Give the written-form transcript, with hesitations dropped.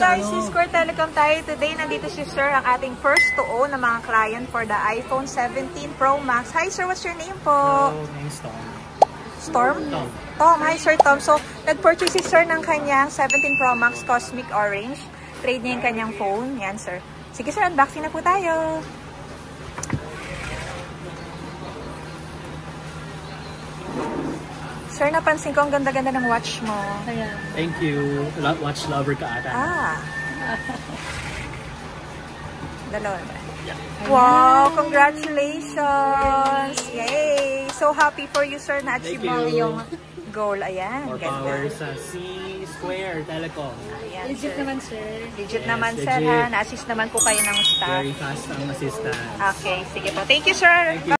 guys, si Square Telecom tayo. Today, nandito si Sir, ang ating first to own na mga client for the iPhone 17 Pro Max. Hi Sir, what's your name po? Hello, name's Tom. Storm? Tom. Hi Sir Tom. So, nag-purchase si Sir ng kanyang 17 Pro Max Cosmic Orange. Trade niya yung kanyang phone. Yan Sir. Sige Sir, unboxing na po tayo. Sir, napansin ko ang ganda-ganda ng watch mo. Thank you. Watch lover ka ata. Dalawa ba? Yeah. Wow, congratulations! Yay! So happy for you, Sir, na-achieve mo yung goal. Ayan, more ganda. power sa Square Telecom. Ayan, Legit Sir. naman, Sir. Legit Yes, naman, Sir, legit. ha? Na-assist naman po kayo ng staff. Very fast ang assistance. Okay, sige po. Thank you, Sir. Thank you.